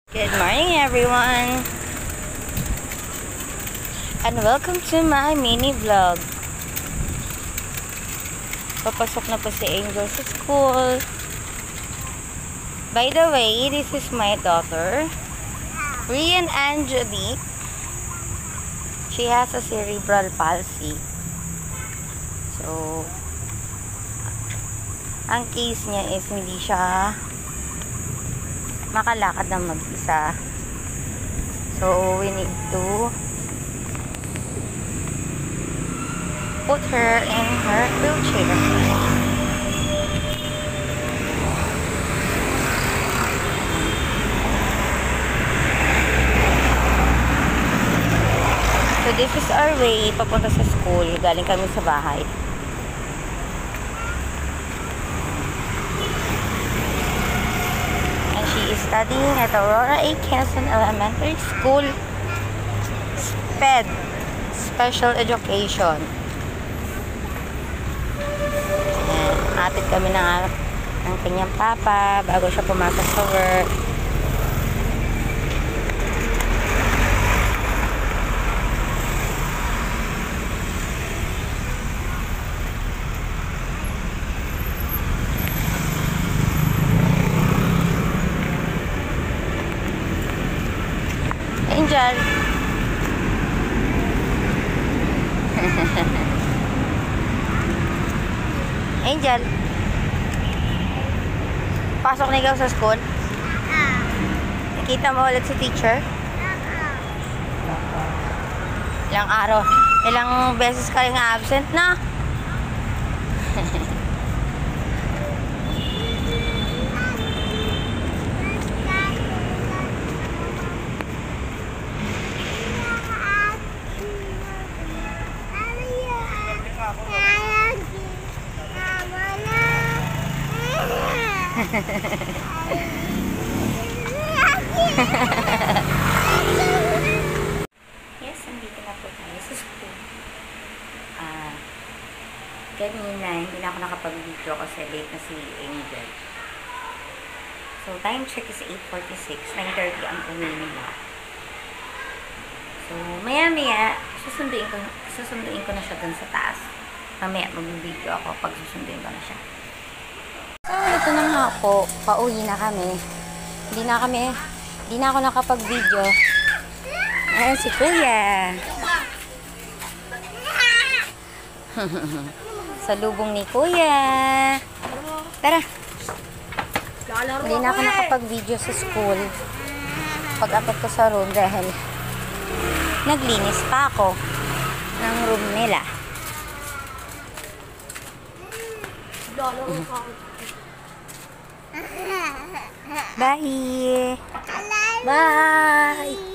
Good morning everyone and welcome to my mini vlog. Papasok na po si Angel sa school. By the way, this is my daughter Rian Angelique. She has a cerebral palsy. So ang case niya is hindi siya makalakad ng mag-isa. So, we need to put her in her wheelchair. So, this is our way papunta sa school. Galing kami sa bahay. Studying at Aurora A. Quezon Elementary School SPED, Special Education. Atid kami ng kanyang papa bago siya pumasok sa work. Angel. Angel. Pasok na ikaw sa school? Nakita mo ulit si teacher? Ilang araw? Ilang beses ka rin absent na? Yes, nandito na po tayo sa school. Kanina, hindi na ako nakapag-video kasi late na si Angel. So, time check is 8:46. 9:30 ang uwi nila. So, maya-maya, susunduin ko na siya dun sa taas. Mamaya, mag-video ako pag susunduin ko na siya. So, ito na nga po. Pauwi na kami. Hindi na ako nakapag-video. Ayan si Kuya. Sa lubong ni Kuya. Tara. Hindi na ako nakapag-video sa school. Pag-apat ko sa room dahil naglinis pa ako ng room nila. Bye! Bye!